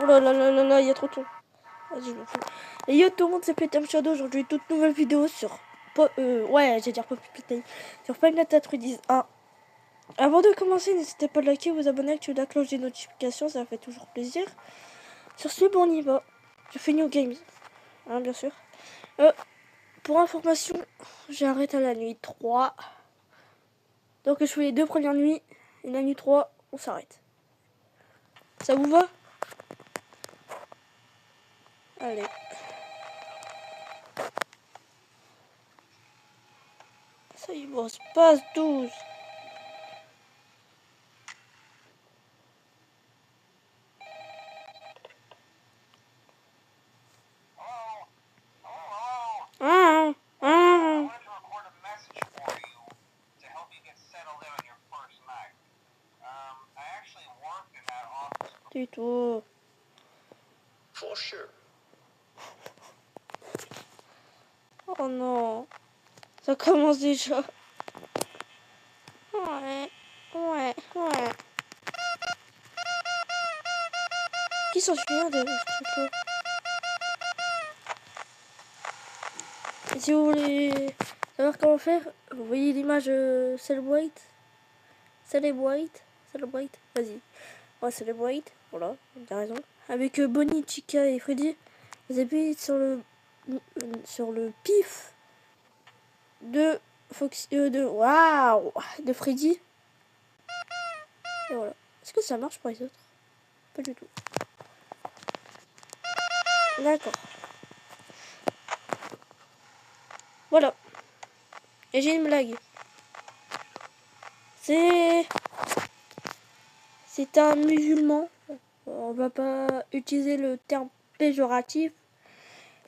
Oh là là là là là, il y a trop de temps. Vas-y, je le fais. Et yo tout le monde, c'est Peter Shadow. Aujourd'hui, toute nouvelle vidéo sur... ouais, j'ai dire Poppy Play. Sur Five Nights at Freddy's 1. Avant de commencer, n'hésitez pas à liker, vous abonner, activer la cloche des notifications, ça fait toujours plaisir. Sur ce, bon, on y va. Je fais New Games, hein, bien sûr. Pour information, j'arrête à la nuit 3. Donc je fais les 2 premières nuits, et la nuit 3, on s'arrête. Ça vous va? Allez. Ça y va, se passe 12. Du tout. Oh non. Ça commence déjà. Ouais. Qui s'en souvient de ce truc-là? Et si vous voulez savoir comment faire, vous voyez l'image Celebrate. Vas-y. Ouais, Celebrate. Voilà, t'as raison. Avec Bonnie, Chica et Freddy. Vous appuyez sur le pif de de Freddy. Et voilà. Est-ce que ça marche pour les autres? Pas du tout. D'accord. Voilà. Et j'ai une blague. C'est un musulman. On va pas utiliser le terme péjoratif.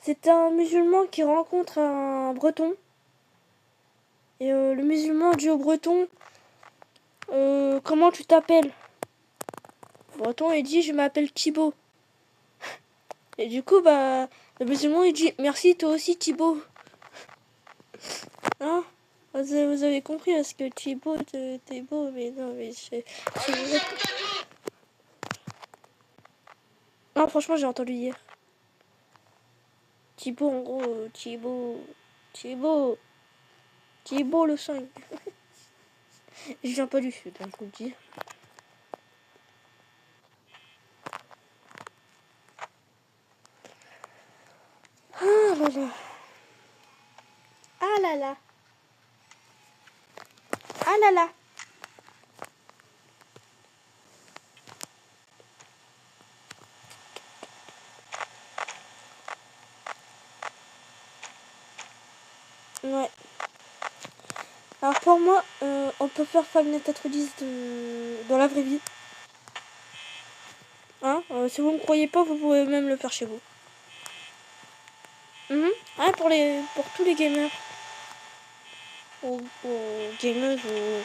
C'est un musulman qui rencontre un breton. Et le musulman dit au breton, comment tu t'appelles? Le breton il dit, je m'appelle Thibaut. Et du coup, bah, le musulman il dit, merci toi aussi Thibaut. Hein? Vous avez compris, parce que Thibaut, t'es beau, mais non, mais non, franchement, j'ai entendu hier. Thibaut, en gros, Thibaut le 5. Je viens pas du sud, hein, je vous le dis. Ah là là. Ah là là. Ah là là. Ouais. Alors pour moi, on peut faire Five Nights at Freddy's dans la vraie vie. Hein, si vous ne croyez pas, vous pouvez même le faire chez vous. Ah, pour tous les gamers. Ou gamers ou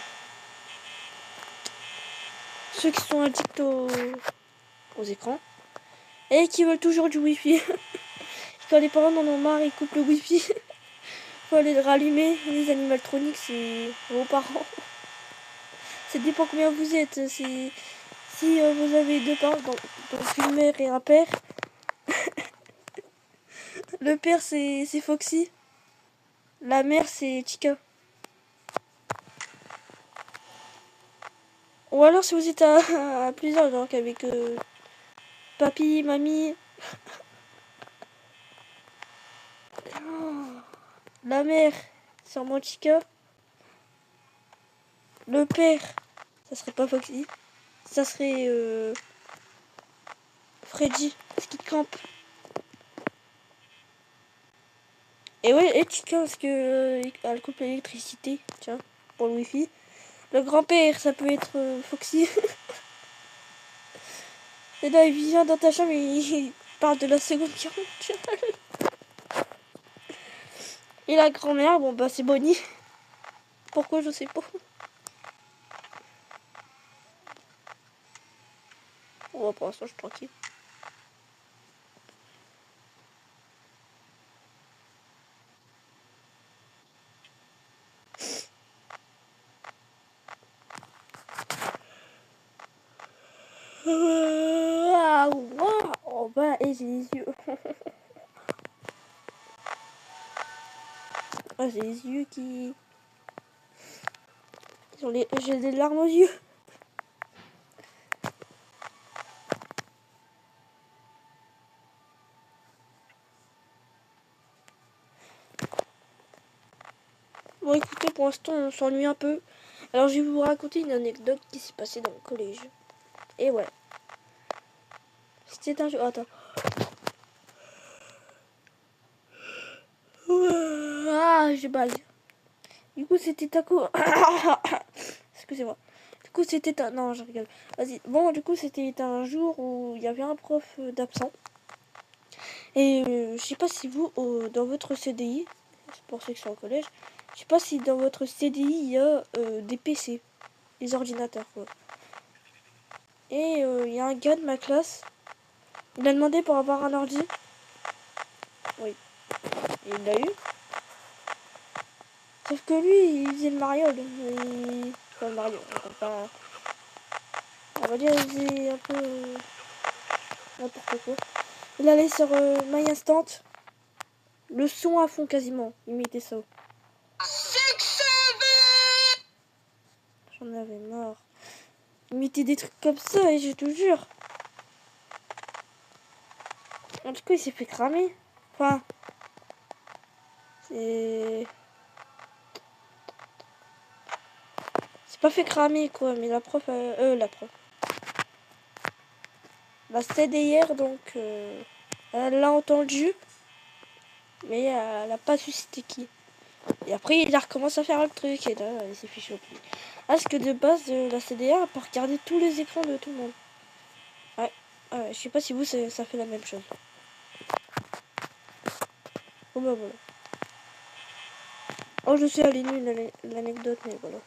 ceux qui sont addicts aux écrans. Et qui veulent toujours du wifi. Quand les parents en ont marre, ils coupent le wifi. Faut aller le rallumer. Les animatroniques, c'est vos parents. Ça dépend combien vous êtes. Si vous avez 2 parents, donc une mère et un père. Le père c'est Foxy. La mère c'est Chica. Ou alors si vous êtes à plusieurs, donc avec papy, mamie. La mère, sûrement Chica. Le père, ça serait pas Foxy. Ça serait Freddy, parce qu'il campe. Et ouais, et Chica, parce que elle coupe l'électricité, tiens, pour le wifi. Le grand-père, ça peut être Foxy. Et là, il vient dans ta chambre et il parle de la Seconde Guerre mondiale. Et la grand-mère, bon bah c'est Bonnie. Pourquoi, je sais pas. Bon, pour l'instant, je suis tranquille. pas et j'ai les yeux. Ah, j'ai les yeux qui... J'ai des larmes aux yeux. Bon, écoutez, pour l'instant, on s'ennuie un peu. Alors, je vais vous raconter une anecdote qui s'est passée dans le collège. Et ouais. C'était un jour... Attends. Ah, j'ai baille. Du coup, c'était un coup... Excusez-moi. Du coup, c'était un... Non, je rigole. Vas-y. Bon, du coup, c'était un jour où il y avait un prof d'absent. Et je sais pas si vous, dans votre CDI, c'est pour ceux qui sont au collège, je sais pas si dans votre CDI, il y a des PC, des ordinateurs, quoi. Et il y a un gars de ma classe, il a demandé pour avoir un ordi. Oui. Et il l'a eu. Sauf que lui, il faisait le mariole. Pas le Mario, enfin, on va dire il faisait un peu n'importe quoi. Il allait sur My Instant, le son à fond quasiment, il mettait ça. J'en avais marre. Il mettait des trucs comme ça et je te jure. En tout cas, il s'est fait cramer. Enfin, c'est pas fait cramer quoi, mais la prof, la CDR donc, elle l'a entendu, mais elle a pas su c'était qui. Et après, il a recommencé à faire le truc et là, il s'est fait choper. Parce que de base, la CDR elle peut regarder tous les écrans de tout le monde. Ouais, ouais, je sais pas si vous ça fait la même chose. Bon bah voilà. Oh, je sais, elle est nulle l'anecdote, mais voilà.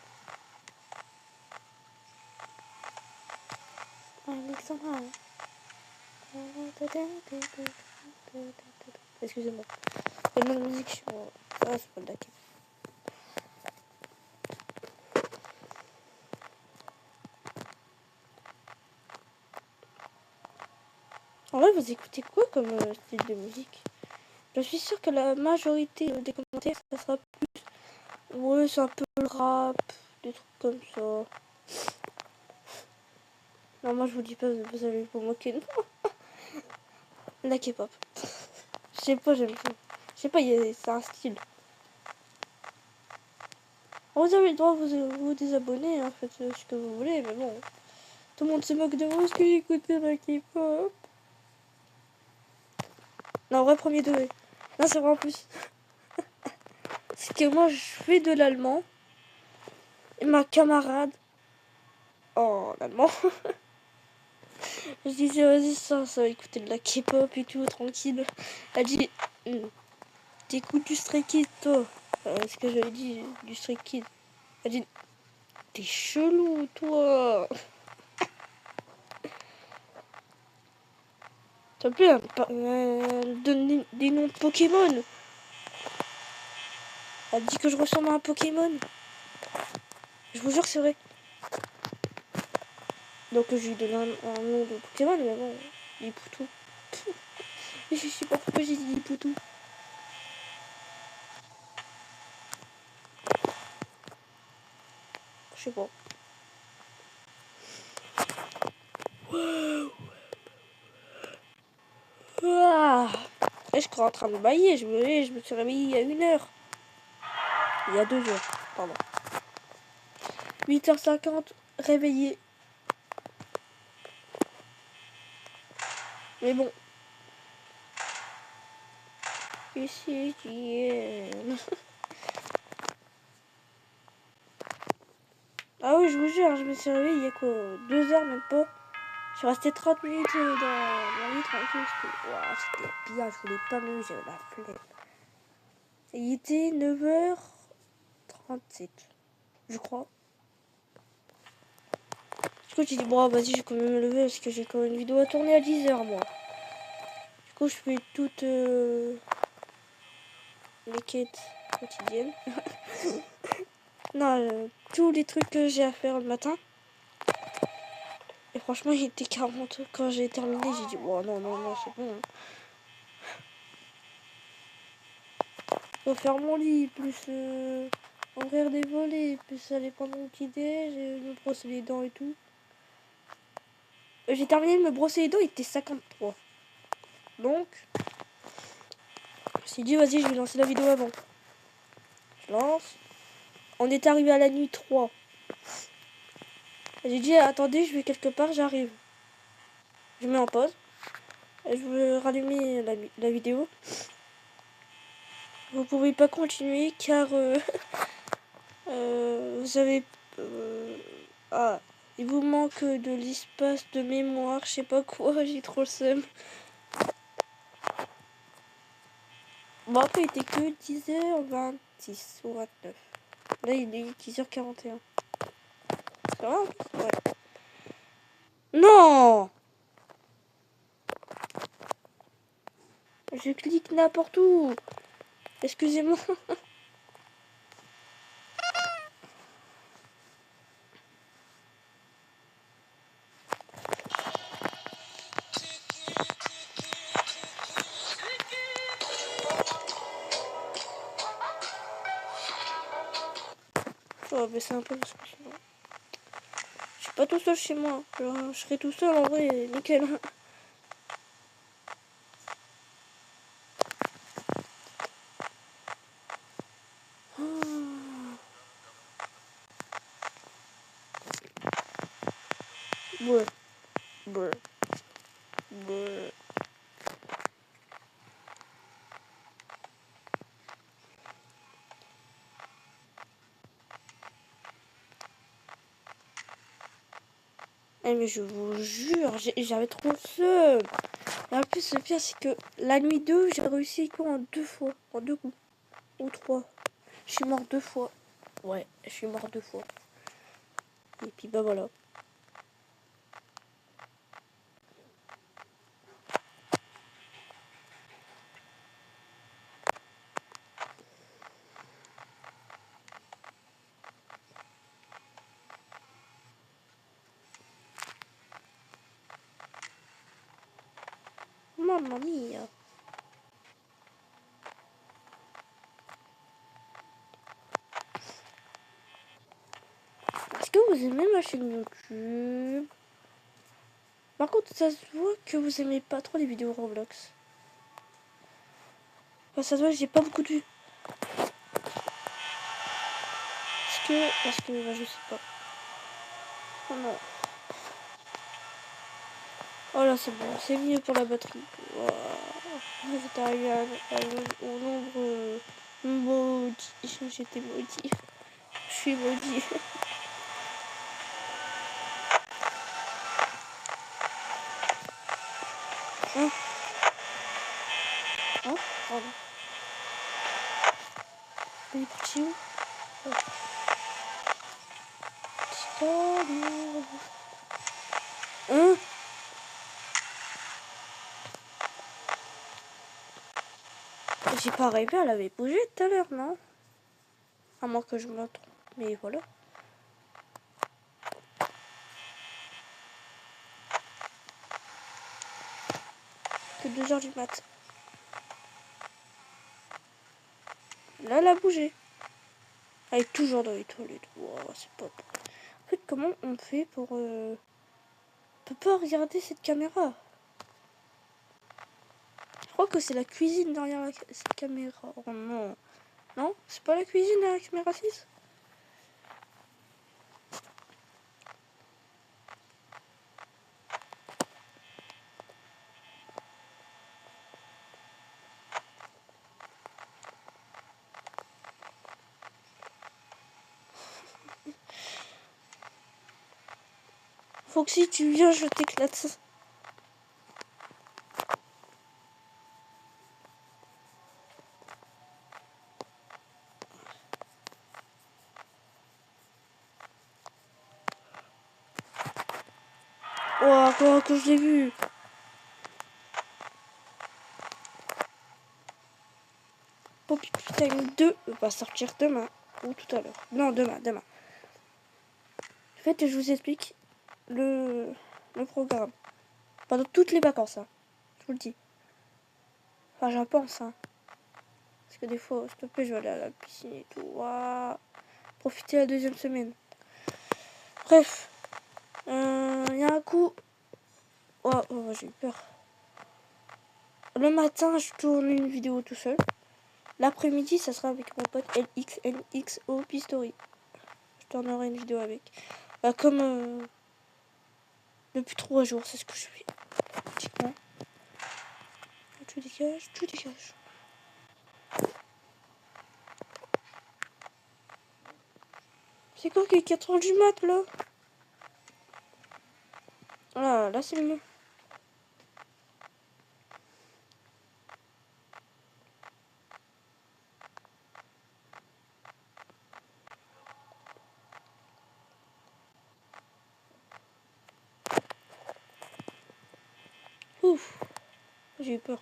Alexandra. Excusez-moi. Tellement de musique sur... Ah, c'est pas le lac. En vrai, vous écoutez quoi comme style de musique? Je suis sûre que la majorité des commentaires, ça sera plus... Ouais, c'est un peu le rap, des trucs comme ça. Non, moi je vous dis pas, vous allez vous moquer de moi. La K-pop. Je sais pas, j'aime ça. Je sais pas, c'est un style. Vous avez le droit de vous désabonner, hein, faites ce que vous voulez, mais bon. Tout le monde se moque de moi parce que j'écoutais la K-pop. Non, vrai, premier degré. Non, c'est vrai en plus. C'est que moi, je fais de l'allemand. Et ma camarade, en allemand, je disais, vas-y, ça va écouter de la K-pop et tout, tranquille. Elle dit, t'écoutes du Stray Kids, toi. Ce que j'avais dit, du Stray Kids. Elle dit, t'es chelou, toi. S'il te plaît, donne des noms de Pokémon. Elle dit que je ressemble à un Pokémon. Je vous jure que c'est vrai. Donc je lui donne un nom de Pokémon, mais bon, Lipoutou. Je sais pas pourquoi j'ai dit Lipoutou. Je sais pas. Ah, et je crois en train de bailler. Je me suis réveillée il y a 1 heure. Il y a 2 heures, pardon. 8h50, réveillée. Mais bon. Ici, ah oui, je vous jure, je me suis réveillée il y a quoi 2 heures, même pas. Je suis restée 30 minutes dans mon lit tranquille. C'était bien, je voulais pas me lever, j'avais la flemme. Et il était 9h37, je crois. Du coup, j'ai dit, bon, vas-y, je vais quand même me lever parce que j'ai quand même une vidéo à tourner à 10h, moi. Du coup, je fais toutes les quêtes quotidiennes. Non, tous les trucs que j'ai à faire le matin. Et Franchement, il était 40. Quand j'ai terminé, j'ai dit, oh non, non, non, c'est bon. Faut faire mon lit, plus ouvrir des volets, plus aller prendre mon petit déj, me brosser les dents et tout. J'ai terminé de me brosser les dents, il était 53. Donc, je me suis dit, vas-y, je vais lancer la vidéo avant. Je lance. On est arrivé à la nuit 3. J'ai dit, attendez, je vais quelque part, j'arrive. Je mets en pause. Je veux rallumer la vidéo. Vous pouvez pas continuer car vous avez... ah, il vous manque de l'espace de mémoire, je sais pas quoi, j'ai trop le seum. Bon, après, il était que 10h26 ou 29. Là, il est 10h41. Ça va? Ouais. Non! Je clique n'importe où. Excusez-moi. Je vais baisser un peu parce que sinon... Je suis pas tout seul chez moi. Je serai tout seul en vrai, nickel. Ouais. Ouais. Ouais. Eh mais je vous jure, j'avais trop le seum. Et en plus, le pire, c'est que la nuit 2, j'ai réussi quoi en 2 fois. En 2 coups. Ou 3. Je suis mort 2 fois. Ouais, je suis mort 2 fois. Et puis bah voilà. Mamma mia. Est-ce que vous aimez ma chaîne YouTube? Par contre, ça se voit que vous aimez pas trop les vidéos Roblox. Enfin, ça se voit que j'ai pas beaucoup de vues. Parce que, bah, je sais pas. Oh non. Oh là, c'est bon, c'est mieux pour la batterie. Wow. J'étais arrivé au nombre maudit. J'étais maudit. Je suis maudit. Hein? Hein? Pardon. Il est parti où? Hein? J'ai pas rêvé, elle avait bougé tout à l'heure, non? À moins que je me trompe. Mais voilà. Que 2h du mat. Là, elle a bougé. Elle est toujours dans les toilettes. Wow, c'est pas bon. En fait, comment on fait pour... On peut pas regarder cette caméra. Je crois que c'est la cuisine derrière cette caméra. Oh non. Non? C'est pas la cuisine derrière la caméra 6? Foxy, tu viens, je t'éclate. Oh, quoi que je l'ai vu. Poppy Time 2 va sortir demain. Ou tout à l'heure. Non, demain. En fait, je vous explique. le programme. Pendant toutes les vacances, hein. Je vous le dis. Enfin, j'en pense, hein. Parce que des fois, s'il te plaît, je vais aller à la piscine et tout. Waouh. Profiter la deuxième semaine. Bref. Il y a un coup. Oh, j'ai eu peur. Le matin, je tourne une vidéo tout seul. L'après-midi, ça sera avec mon pote LXNXO Pistory. Je tournerai une vidéo avec. Comme depuis 3 jours, c'est ce que je fais. Pratiquement. Tu dégages, tu dégages. C'est quoi qui est 4 heures du mat là? Ah, là c'est mieux. Ouf, j'ai eu peur.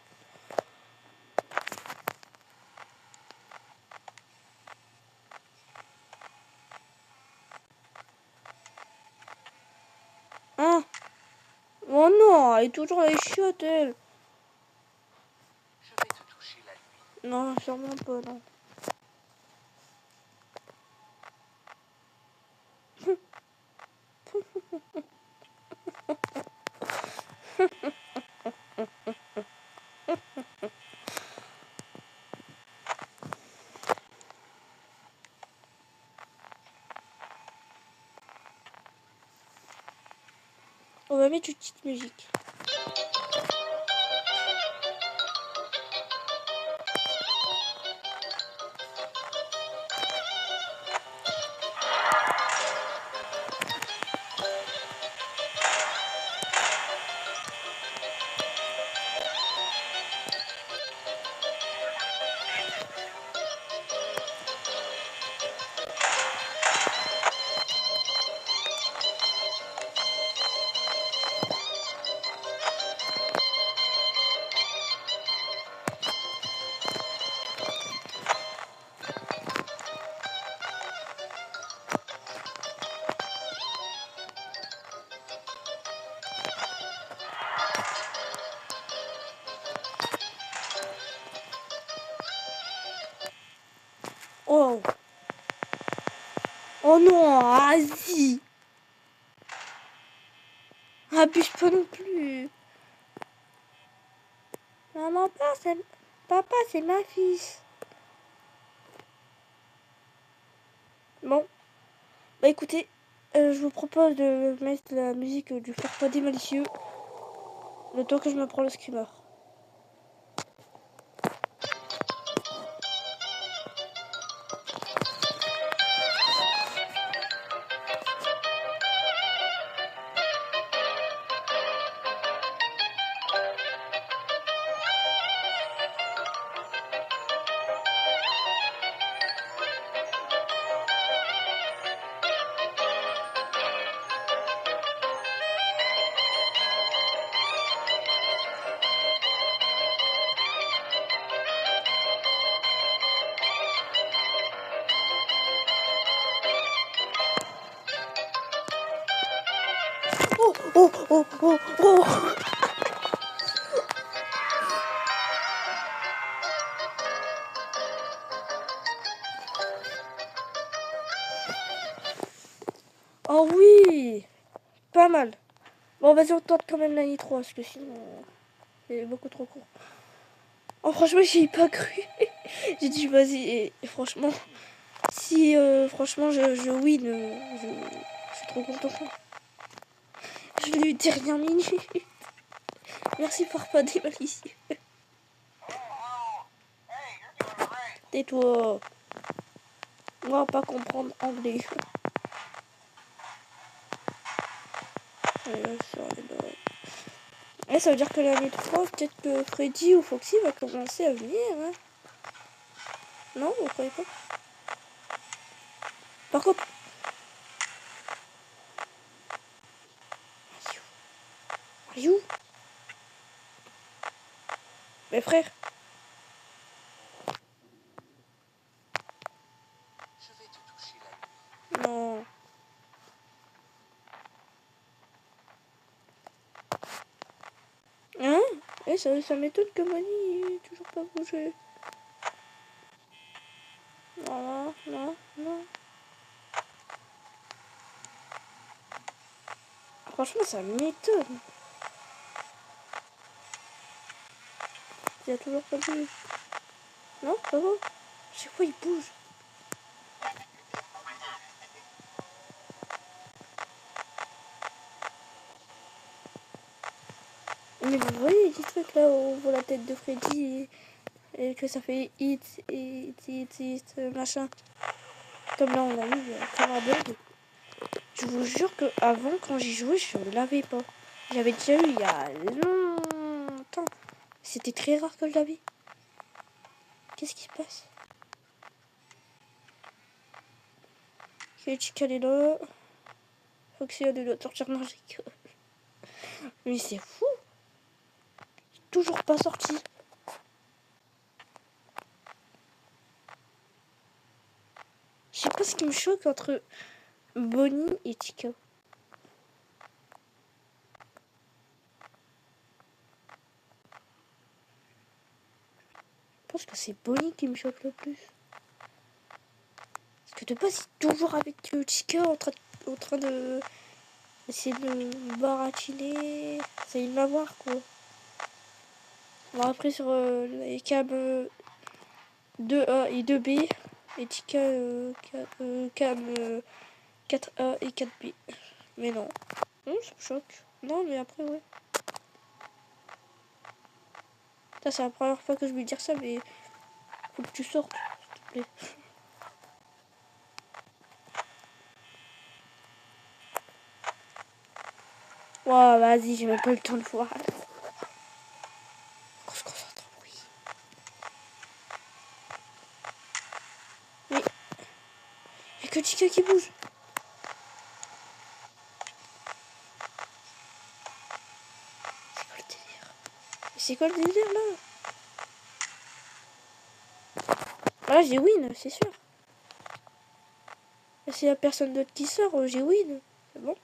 Hein? Oh non, elle est toujours les chiottes elle. Je vais te toucher la nuit. Non, sûrement pas, non. On va mettre une petite musique. Oh. Oh non, vas-y. Abuse pas non plus. Maman, papa, c'est ma fille. Bon. Bah écoutez, je vous propose de mettre la musique du Farfadet malicieux. Le temps que je me prends le screamer. Oh. Oh oui. Pas mal. Bon, vas-y, on tente quand même la nitro, parce que sinon, c'est beaucoup trop court. Oh, franchement, j'y ai pas cru. J'ai dit, vas-y, et franchement, si franchement je win, je suis trop content. Je l'ai eu dernière minute. Merci Farfadet malicieux. Tais-toi. On va pas comprendre anglais. Ça veut dire que l'année 3, peut-être que Freddy ou Foxy va commencer à venir. Hein. Non, vous croyez pas? Par contre... Ryu. Mes frères. Je vais te toucher la nuit. Non. Et ça m'étonne que Bonnie ait toujours pas bougé. Non, non, non. Franchement, ça m'étonne. Il a toujours pas bougé. Non, pas bon. Chaque fois, il bouge. Mais vous voyez des trucs là où on voit la tête de Freddy et que ça fait hit, machin. Comme là, on a eu Camera Bird. Je vous jure que avant, quand j'y jouais, je ne l'avais pas. J'avais déjà eu il y a longtemps. C'était très rare que je l'avais. Qu'est-ce qui se passe? Ok, Chica est là. Foxy a de l'autre sortir. Non, j'ai que... Mais c'est fou. Toujours pas sorti. Je sais pas ce qui me choque entre Bonnie et Chica. Je pense que c'est Bonnie qui me choque le plus. Parce que de base, il est toujours avec Chica en train de essayer de me baratiner. Ça y m'avoir quoi. Bon, après sur les câbles 2A et 2B, et Chica cam 4A et 4B. Mais non. Non, ça me choque. Non, mais après, ouais. Ça, c'est la première fois que je vais dire ça, mais faut que tu sortes, s'il te plaît. Wow, vas-y, j'ai même pas eu le temps de voir. On se concentre, oui. Mais, il y a que Chica qui bouge. C'est quoi le délire? C'est quoi le délire, là? Là, j'ai win, c'est sûr. S'il y a personne d'autre qui sort, j'ai win. C'est bon?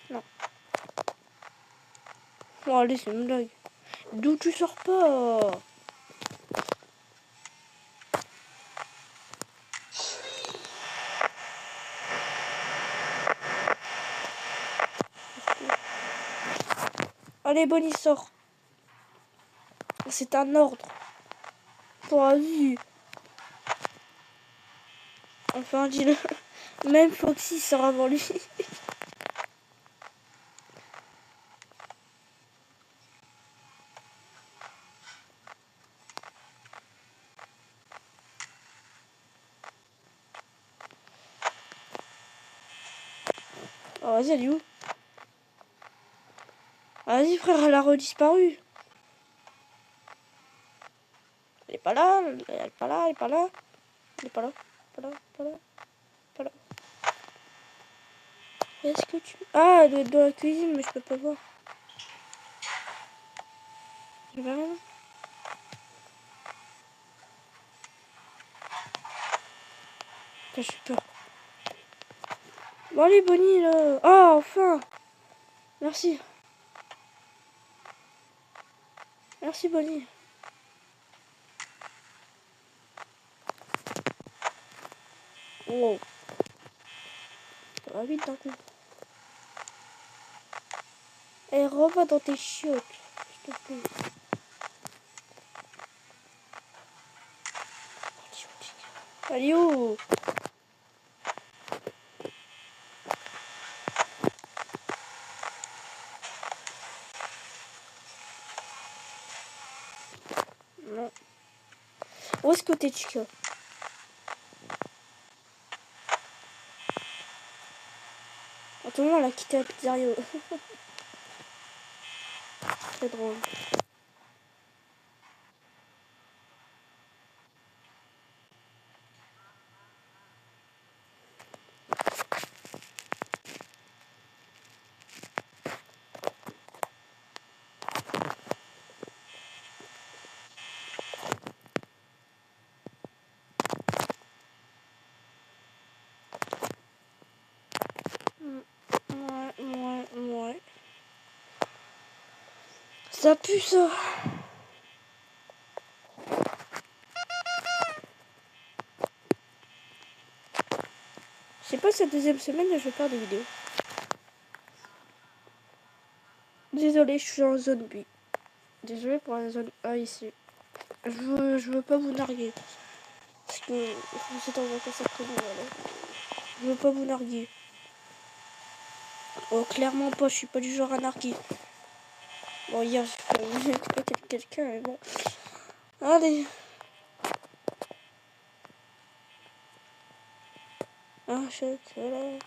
Non. Bon, allez, c'est une blague. D'où tu sors pas? Allez, Bonnie, sort. C'est un ordre. Vas-y. Enfin, dis-le. Même Foxy sort avant lui. Oh, vas-y, elle est où? Vas-y, frère, elle a redisparu. Elle est pas là, elle est pas là, elle est pas là. Elle est pas là, pas là, pas là, pas là. Est-ce que tu... Ah, elle doit être dans la cuisine, mais je peux pas voir. Je vais rien. Putain, j'ai peur. Bon, allez, Bonnie, là. Ah, enfin. Merci. Merci, Bonnie. Wow. Ça va vite d'un coup. Et revois dans tes chiottes, s'il te plaît. Allez, où? Non. Où est-ce que t'es, Chica? À tout le monde, elle a quitté la pizzeria. C'est drôle. Ça pue ça. Je sais pas si la deuxième semaine je vais faire des vidéos. Désolé, je suis en zone B. Désolé pour la zone A ici. Je veux pas vous narguer. Parce que vous êtes en vacances après-midi, voilà. Je veux pas vous narguer. Oh, clairement pas, je suis pas du genre à narguer. Bon, hier, j'ai pas quelqu'un, mais bon. Allez. Achète là.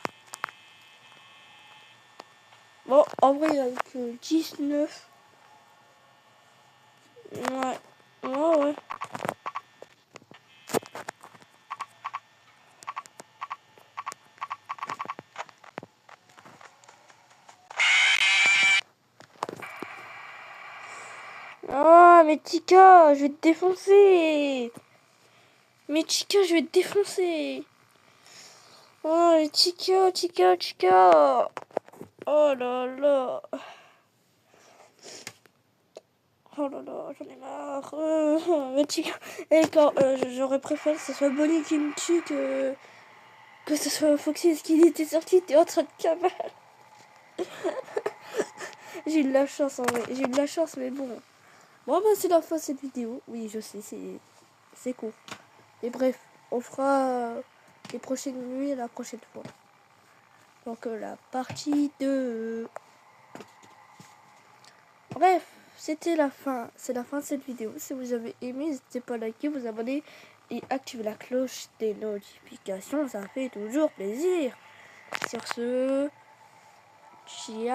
Bon, en vrai, il y a que 19. Ouais. Ouais. Ah, mais Tika, je vais te défoncer. Mais Tika, je vais te défoncer. Oh, Tika. Oh là là. Oh là là, j'en ai marre. Mais Tika, et quand j'aurais préféré que ce soit Bonnie qui me tue que ce soit Foxy qui était sorti, t'es en train de cavaler. J'ai eu de la chance en vrai. J'ai eu de la chance, mais bon. Bon, bah, c'est la fin de cette vidéo. Oui, je sais, c'est court. Et bref, on fera les prochaines nuits la prochaine fois. Donc, la partie 2. Bref, c'était la fin. C'est la fin de cette vidéo. Si vous avez aimé, n'hésitez pas à liker, vous abonner et activer la cloche des notifications. Ça fait toujours plaisir. Sur ce, ciao.